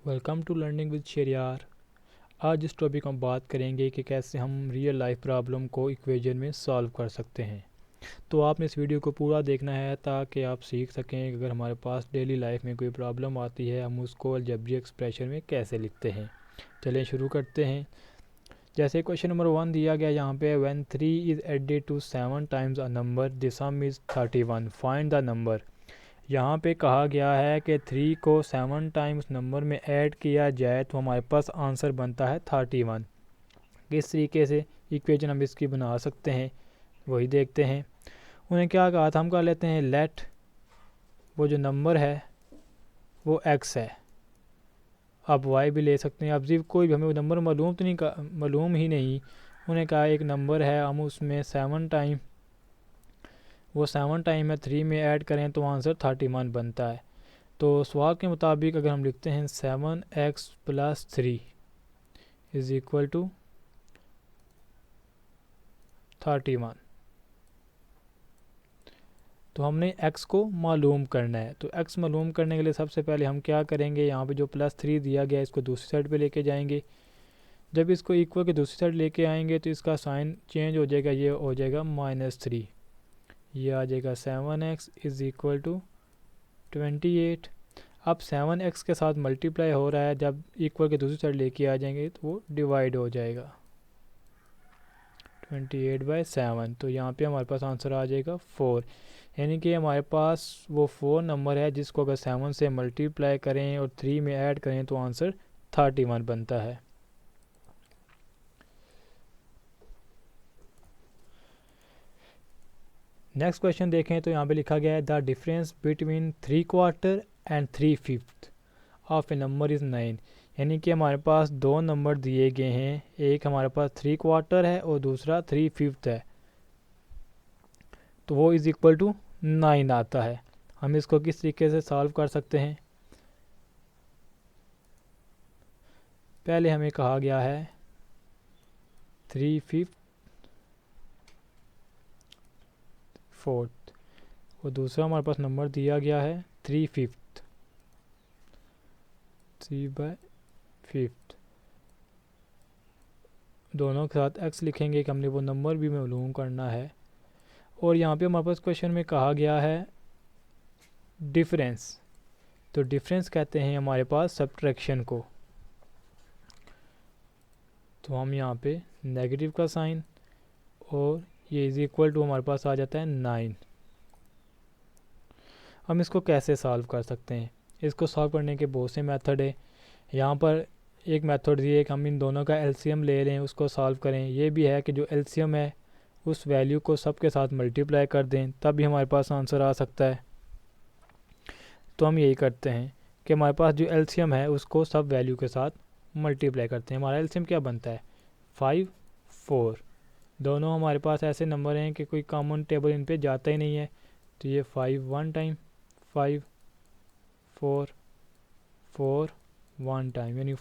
Welcome to learning with Shehryar. आज इस topic हम बात करेंगे कि कैसे हम रियल लाइफ प्रॉब्लम को इक्वेशन में सॉल्व कर सकते हैं। तो आपने इस वीडियो को पूरा देखना है ताकि आप सीख सकें कि अगर हमारे पास डेली लाइफ में कोई प्रॉब्लम आती है हम उसको अलजेब्रिक एक्सप्रेशन में कैसे लिखते हैं। चलिए शुरू करते हैं। जैसे क्वेश्चन नंबर 1 दिया गया यहाँ पे, when 3 is added to 7 times a number the sum is 31 find the number. यहाँ पे कहा गया है कि 3 को 7 टाइम्स नंबर में ऐड किया जाए तो हमारे पास आंसर बनता है 31। किस तरीके से इक्वेशन हम इसकी बना सकते हैं वही देखते हैं। उन्हें क्या कहा था, हम कर लेते हैं लेट वो जो नंबर है वो x है। आप y भी ले सकते हैं। अब जी कोई भी हमें नंबर मालूम तो नहीं, मालूम ही नहीं। उन्हें कहा एक नंबर है, हम उसमें 7 टाइम वो 7 टाइम में 3 में ऐड करें तो आंसर 31 बनता है। तो सवाल के मुताबिक अगर हम लिखते हैं 7x plus 3 is equal to 31, तो हमने x को मालूम करना है। तो x मालूम करने के लिए सबसे पहले हम क्या करेंगे, यहाँ पे जो +3 दिया गया है इसको दूसरी साइड पे लेके जाएंगे। जब इसको इक्वल के दूसरी साइड लेके आएंगे तो इसका साइन चेंज हो जाएगा, ये हो जाएगा -3, ये आ जाएगा 7x इज़ इक्वल टू 28। अब 7x के साथ मल्टीप्लाई हो रहा है, जब इक्वल के दूसरी साइड लेके आ जाएंगे तो वो डिवाइड हो जाएगा 28/7। तो यहाँ पे हमारे पास आंसर आ जाएगा 4। यानी कि हमारे पास वो 4 नंबर है जिसको अगर 7 से मल्टीप्लाई करें और 3 में ऐड करें तो आंसर 31 बनता है। नेक्स्ट क्वेश्चन देखें तो यहाँ पे लिखा गया है the difference between 3/4 and 3/5 of A number is 9। यानी कि हमारे पास दो नंबर दिए गए हैं, एक हमारे पास 3/4 है और दूसरा 3/5 है, तो वो इज़ इक्वल टू 9 आता है। हम इसको किस तरीके से सॉल्व कर सकते हैं। पहले हमें कहा गया है 3/4 और दूसरा हमारे पास नंबर दिया गया है 3/5, 3/5। दोनों के साथ x लिखेंगे कि हमने वो नंबर भी मालूम करना है। और यहाँ पे हमारे पास क्वेश्चन में कहा गया है डिफरेंस, तो डिफरेंस कहते हैं हमारे पास सब्ट्रैक्शन को। तो हम यहाँ पे नेगेटिव का साइन और ये इज इक्वल टू हमारे पास आ जाता है 9। हम इसको कैसे सॉल्व कर सकते हैं, इसको सॉल्व करने के बहुत से मेथड है। यहाँ पर एक मेथड ये है कि हम इन दोनों का एलसीएम ले लें उसको सॉल्व करें। ये भी है कि जो एलसीएम है उस वैल्यू को सब के साथ मल्टीप्लाई कर दें, तब भी हमारे पास आंसर आ सकता है। तो हम यही करते हैं कि हमारे पास जो एलसीएम है उसको सब वैल्यू के साथ मल्टीप्लाई करते हैं। हमारा एलसीएम क्या बनता है 5, 4। दोनों हमारे पास ऐसे नंबर हैं कि कोई कॉमन टेबल इन पे जाता ही नहीं है। तो ये 5 1 टाइम, 5 4 4 1 टाइम, यानी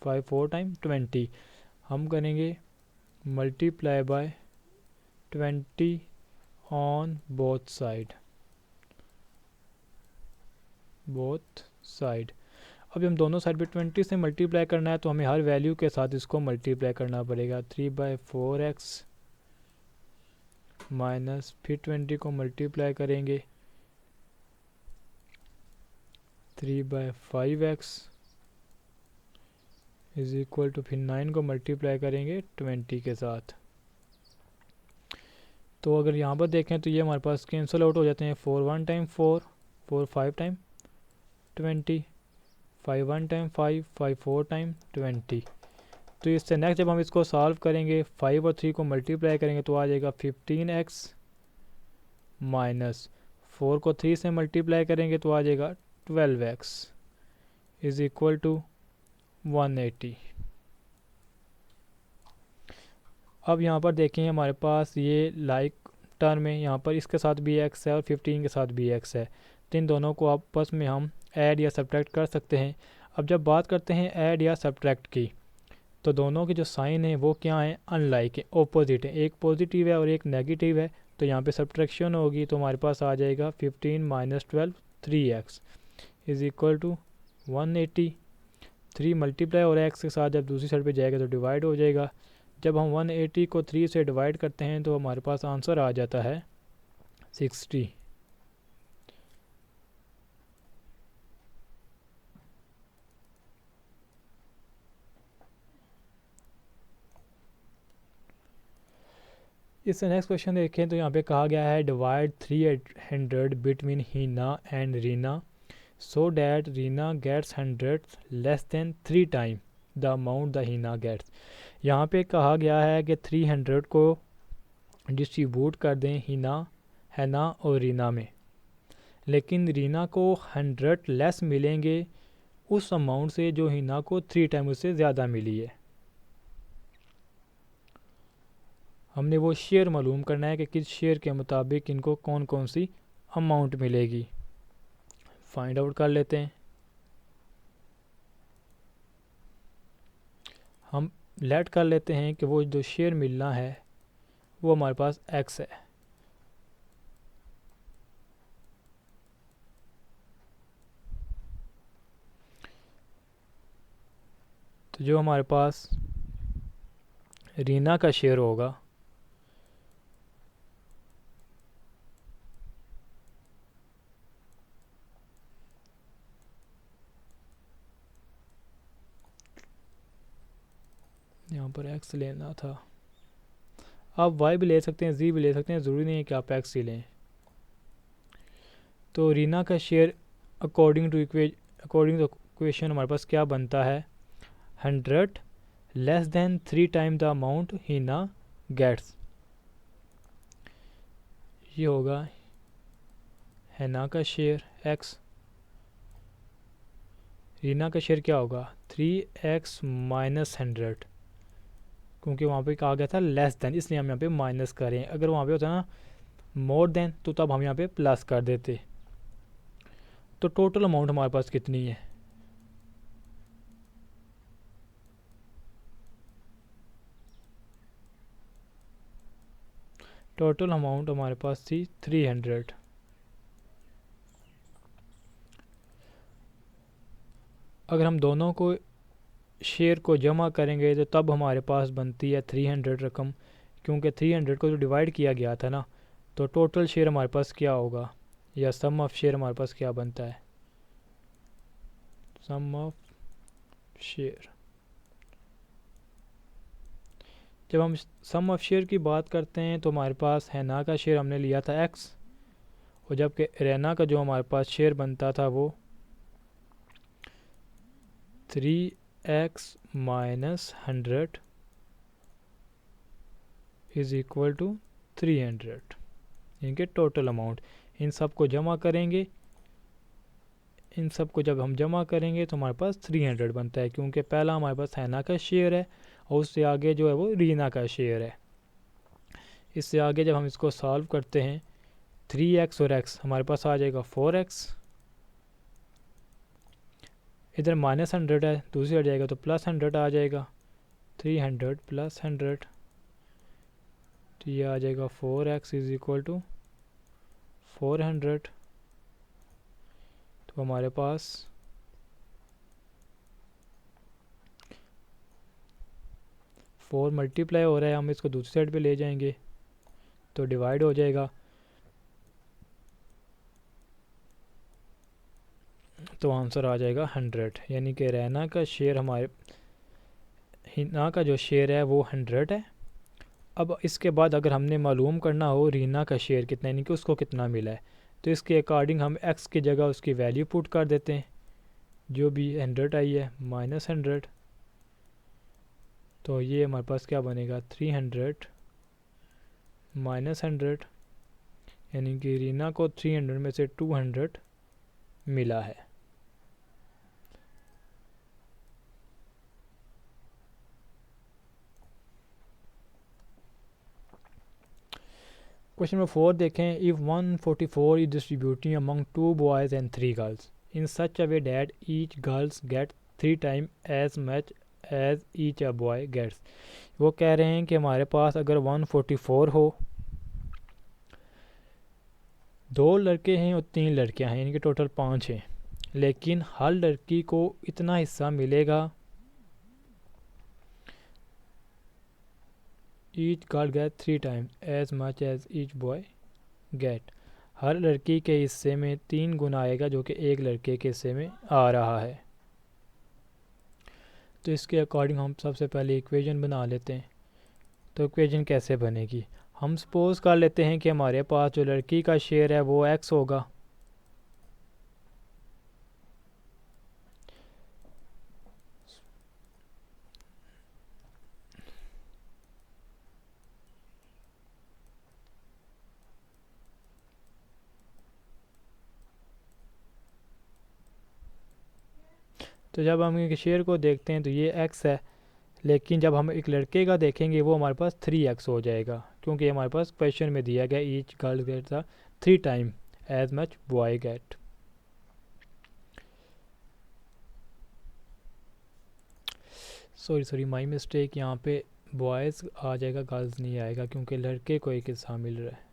5 4 टाइम 20। हम करेंगे multiply by 20 on both side. अब हम दोनों साइड पे 20 से मल्टीप्लाई करना है तो हमें हर वैल्यू के साथ इसको मल्टीप्लाई करना पड़ेगा। 3/4x माइनस फिर 20 को मल्टीप्लाई करेंगे 3/5x इज इक्वल टू फिर 9 को मल्टीप्लाई करेंगे 20 के साथ। तो अगर यहाँ पर देखें तो ये हमारे पास कैंसिल आउट हो जाते हैं। 4 1 टाइम 4, 4 5 टाइम 20, 5 1 टाइम 5, 5 4 टाइम 20। तो इससे नेक्स्ट जब हम इसको सॉल्व करेंगे 5 और 3 को मल्टीप्लाई करेंगे तो आ जाएगा 15x माइनस 4 को 3 से मल्टीप्लाई करेंगे तो आ जाएगा 12x इज इक्वल टू 180। अब यहाँ पर देखें हमारे पास ये लाइक टर्म है, यहाँ पर इसके साथ भी x है और 15 के साथ भी x है। तो इन दोनों को आपस में हम ऐड या सब्ट्रैक्ट कर सकते हैं। अब जब बात करते हैं ऐड या सब्ट्रैक्ट की, तो दोनों के जो साइन है वो क्या है, अनलाइक है, ऑपोजिट है। एक पॉजिटिव है और एक नेगेटिव है, तो यहाँ पे सब्ट्रैक्शन होगी तो हमारे पास आ जाएगा 15 - 12 3x is equal to 180। 3 multiply हो रहा है एक्स के साथ, जब दूसरी साइड पे जाएगा तो डिवाइड हो जाएगा। जब हम 180 को 3 से डिवाइड करते हैं तो हमारे पास आंसर आ जाता है 60। इससे नेक्स्ट क्वेश्चन देखें तो यहाँ पे कहा गया है divide 300 between Heena and Reena so that Reena gets 100 less than 3 time the amount the Heena gets. यहाँ पे कहा गया है कि 300 को डिस्ट्रीब्यूट कर दें हैना और रीना में, लेकिन रीना को 100 लेस मिलेंगे उस अमाउंट से जो हीना को 3 टाइम उससे ज़्यादा मिली है। हमने वो शेयर मालूम करना है कि किस शेयर के मुताबिक इनको कौन कौन सी अमाउंट मिलेगी। फाइंड आउट कर लेते हैं। हम लेट कर लेते हैं कि वो जो शेयर मिलना है वो हमारे पास एक्स है। तो जो हमारे पास रीना का शेयर होगा यहाँ पर एक्स लेना था, आप वाई भी ले सकते हैं, जी भी ले सकते हैं, ज़रूरी नहीं है कि आप एक्स ही लें। तो रीना का शेयर अकॉर्डिंग टू इक्वेशन हमारे पास क्या बनता है 100 less than 3 time the amount Heena gets. ये होगा हैना का शेयर एक्स, रीना का शेयर क्या होगा 3x माइनस 100, क्योंकि वहाँ पे कहा गया था लेस देन, इसलिए हम यहाँ पे माइनस करें। अगर वहाँ पे होता ना मोर देन तो तब हम यहाँ पे प्लस कर देते। तो टोटल अमाउंट हमारे पास कितनी है, टोटल अमाउंट हमारे पास थी 300। अगर हम दोनों को शेयर को जमा करेंगे तो तब हमारे पास बनती है 300 रकम, क्योंकि 300 को जो डिवाइड किया गया था ना, तो टोटल शेयर हमारे पास क्या होगा या सम ऑफ शेयर हमारे पास क्या बनता है, सम ऑफ शेयर। जब हम सम ऑफ शेयर की बात करते हैं तो हमारे पास हैना का शेयर हमने लिया था x, और जबकि रैना का जो हमारे पास शेयर बनता था वो 3x minus 100 is equal to 300, इनके टोटल अमाउंट। इन सब को जमा करेंगे, इन सब को जब हम जमा करेंगे तो हमारे पास 300 बनता है, क्योंकि पहला हमारे पास हैना का शेयर है और उससे आगे जो है वो रीना का शेयर है। इससे आगे जब हम इसको सॉल्व करते हैं 3x और x हमारे पास आ जाएगा 4x, इधर माइनस 100 है, दूसरी साइड जाएगा तो प्लस 100 आ जाएगा, 300 प्लस 100, तो ये आ जाएगा 4x इज़ इक्वल टू 400। तो हमारे पास 4 मल्टीप्लाई हो रहा है, हम इसको दूसरी साइड पे ले जाएंगे तो डिवाइड हो जाएगा, तो आंसर आ जाएगा 100। यानी कि रैना का शेयर हमारे हिना का जो शेयर है वो 100 है। अब इसके बाद अगर हमने मालूम करना हो रीना का शेयर कितना, यानी कि उसको कितना मिला है, तो इसके अकॉर्डिंग हम x की जगह उसकी वैल्यू पुट कर देते हैं, जो भी 100 आई है माइनस 100, तो ये हमारे पास क्या बनेगा 300 माइनस 100, यानी कि रीना को 300 में से 200 मिला है। क्वेश्चन नंबर 4 देखें। If 144 is distributing among 2 boys and 3 girls in such a way that each girls get 3 time as much as each a boy gets. वो कह रहे हैं कि हमारे पास अगर 144 हो, 2 लड़के हैं और 3 लड़कियां हैं, यानी कि टोटल 5 हैं, लेकिन हर लड़की को इतना हिस्सा मिलेगा। Each girl get 3 times as much as each boy get. हर लड़की के हिस्से में 3 गुना आएगा जो कि एक लड़के के हिस्से में आ रहा है। तो इसके अकॉर्डिंग हम सबसे पहले इक्वेशन बना लेते हैं। तो इक्वेशन कैसे बनेगी, हम सपोज कर लेते हैं कि हमारे पास जो लड़की का शेयर है वो x होगा, तो जब हम एक शेयर को देखते हैं तो ये x है, लेकिन जब हम एक लड़के का देखेंगे वो हमारे पास 3x हो जाएगा, क्योंकि हमारे पास क्वेश्चन में दिया गया each girl get the 3 time as much boy get. Sorry my mistake, यहाँ पे बॉयज़ आ जाएगा, गर्ल्स नहीं आएगा, क्योंकि लड़के को एक हिस्सा मिल रहा है।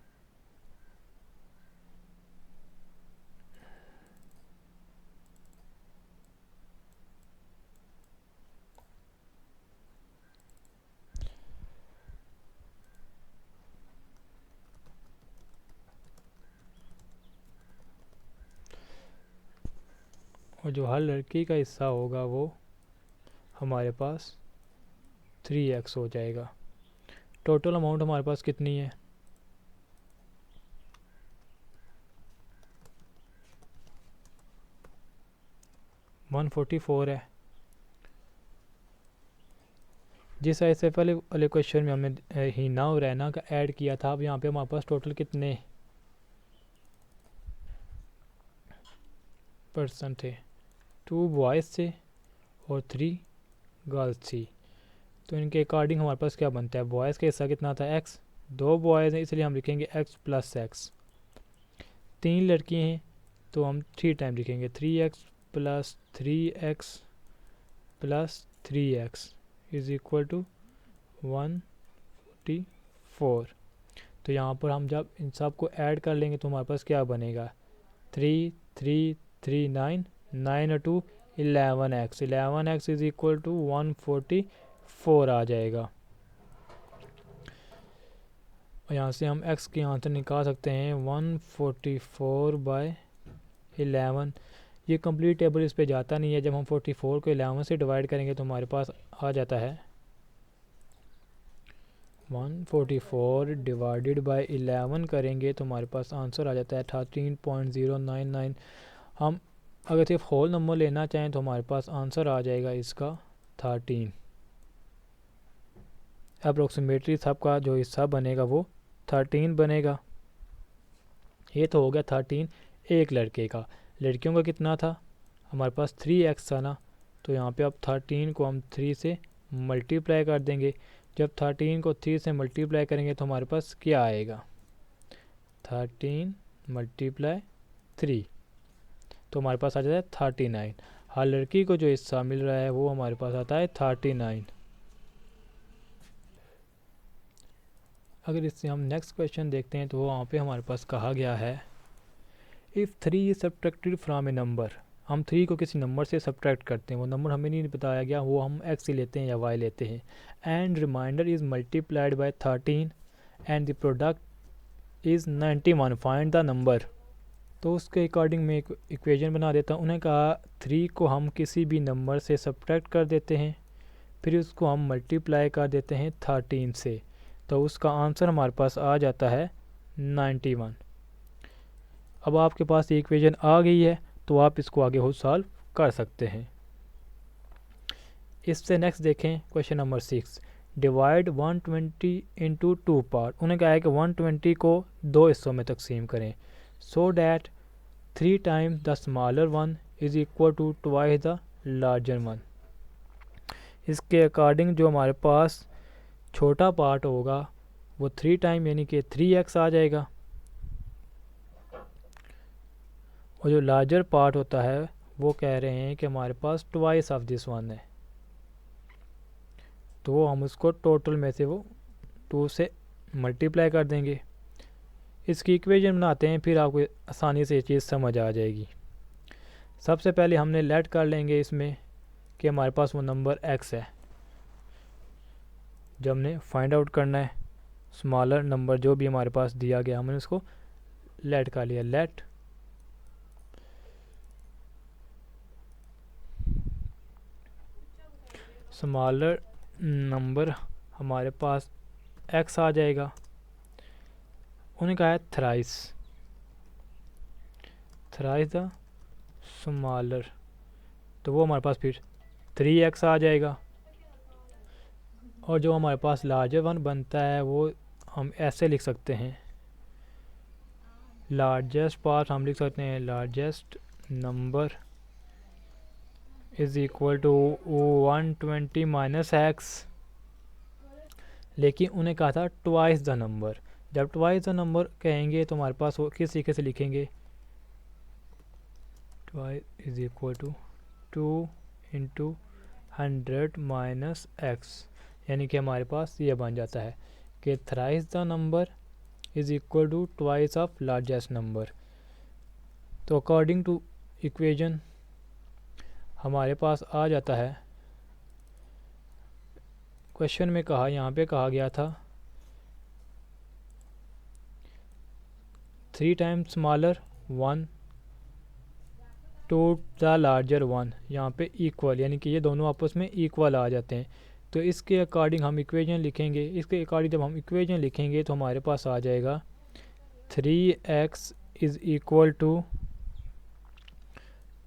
और जो हर लड़की का हिस्सा होगा वो हमारे पास 3x हो जाएगा। टोटल अमाउंट हमारे पास कितनी है, 144 है। जिस साइज से पहले वाले क्वेश्चन में हमने हीना और रैना का ऐड किया था, अब यहाँ पे हमारे पास टोटल कितने पर्सन थे, 2 बॉयज़ थे और 3 गर्ल्स थी। तो इनके अकॉर्डिंग हमारे पास क्या बनता है, बॉयज़ का हिस्सा कितना था x, 2 बॉयज़ हैं इसलिए हम लिखेंगे x प्लस x, 3 लड़की हैं तो हम 3 टाइम लिखेंगे 3x plus 3x plus 3x is equal to 144। तो यहाँ पर हम जब इन सब को ऐड कर लेंगे तो हमारे पास क्या बनेगा, 3 3 3 9 9 और 2 11x, 11x is equal to 144 आ जाएगा। और यहाँ से हम x की आंसर निकाल सकते हैं 144/11। ये कंप्लीट टेबल इस पे जाता नहीं है, जब हम 44 को 11 से डिवाइड करेंगे तो हमारे पास आ जाता है 144 डिवाइडेड बाय 11 करेंगे तो हमारे पास आंसर आ जाता है 13.099। हम अगर सिर्फ होल नंबर लेना चाहें तो हमारे पास आंसर आ जाएगा इसका 13। अप्रोक्सीमेटली सबका जो हिस्सा बनेगा वो 13 बनेगा। ये तो हो गया 13 एक लड़के का। लड़कियों का कितना था, हमारे पास 3x था ना, तो यहाँ पे अब 13 को हम 3 से मल्टीप्लाई कर देंगे। जब 13 को 3 से मल्टीप्लाई करेंगे तो हमारे पास क्या आएगा, 13 मल्टीप्लाई 3, तो हमारे पास आ जाता है 39। हर लड़की को जो हिस्सा मिल रहा है वो हमारे पास आता है 39। अगर इससे हम नेक्स्ट क्वेश्चन देखते हैं तो वहाँ पे हमारे पास कहा गया है if 3 is subtracted from A number, हम 3 को किसी नंबर से सब्ट्रैक्ट करते हैं, वो नंबर हमें नहीं बताया गया, वो हम x ही लेते हैं या y लेते हैं, and remainder is multiplied by 13 and the product is 91, find the number. तो उसके अकॉर्डिंग मैं एक इक्वेशन बना देता हूँ। उन्हें कहा 3 को हम किसी भी नंबर से सब्ट्रैक्ट कर देते हैं, फिर उसको हम मल्टीप्लाई कर देते हैं 13 से, तो उसका आंसर हमारे पास आ जाता है 91। अब आपके पास ये इक्वेशन आ गई है तो आप इसको आगे खुद सॉल्व कर सकते हैं। इससे नेक्स्ट देखें question number 6, divide 120 into 2 part. उन्हें कहा है कि 120 को 2 हिस्सों में तकसीम करें, so that 3 times the smaller one is equal to twice the larger one. इसके अकॉर्डिंग जो हमारे पास छोटा पार्ट होगा वो 3 टाइम यानी कि 3x आ जाएगा, और जो लार्जर पार्ट होता है वो कह रहे हैं कि हमारे पास ट्वाइस ऑफ दिस वन है, तो वो हम उसको टोटल में से वो 2 से मल्टीप्लाई कर देंगे। इसकी इक्वेशन बनाते हैं, फिर आपको आसानी से ये चीज़ समझ आ जाएगी। सबसे पहले हमने लेट कर लेंगे इसमें कि हमारे पास वो नंबर x है। जब हमने फाइंड आउट करना है स्मॉलर नंबर जो भी हमारे पास दिया गया, हमने उसको लेट कर लिया। लेट स्मॉलर नंबर हमारे पास x आ जाएगा। उन्हें कहा है थ्राइस द स्मॉलर, तो वो हमारे पास फिर 3x आ जाएगा। और जो हमारे पास लार्जर वन बनता है वो हम ऐसे लिख सकते हैं, लार्जेस्ट पार्ट हम लिख सकते हैं largest number is equal to 120 minus x. लेकिन उन्हें कहा था ट्वाइस द नंबर। जब ट्वाइस द नंबर कहेंगे तो हमारे पास वो किस तरीके से लिखेंगे, twice is equal to 2 into 100 minus x, यानी कि हमारे पास ये बन जाता है कि thrice the number is equal to twice of largest number. तो अकॉर्डिंग टू इक्वेशन हमारे पास आ जाता है, क्वेश्चन में कहा, यहाँ पे कहा गया था 3 times smaller 1 to the larger 1, यहाँ पे इक्वल, यानी कि ये दोनों आपस में इक्वल आ जाते हैं। तो इसके अकॉर्डिंग हम इक्वेशन लिखेंगे। इसके अकॉर्डिंग जब हम इक्वेशन लिखेंगे तो हमारे पास आ जाएगा 3x is equal to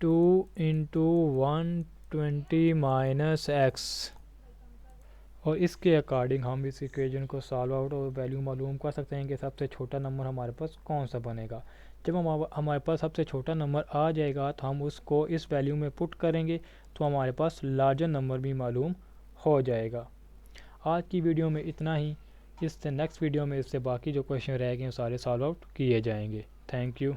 2 into 120 minus x. और इसके अकॉर्डिंग हम इस इक्वेशन को सॉल्व आउट और वैल्यू मालूम कर सकते हैं कि सबसे छोटा नंबर हमारे पास कौन सा बनेगा। जब हमारे पास सबसे छोटा नंबर आ जाएगा तो हम उसको इस वैल्यू में पुट करेंगे तो हमारे पास लार्जर नंबर भी मालूम हो जाएगा। आज की वीडियो में इतना ही। इससे नेक्स्ट वीडियो में इससे बाकी जो क्वेश्चन रह गए सारे सॉल्व आउट किए जाएंगे। Thank you.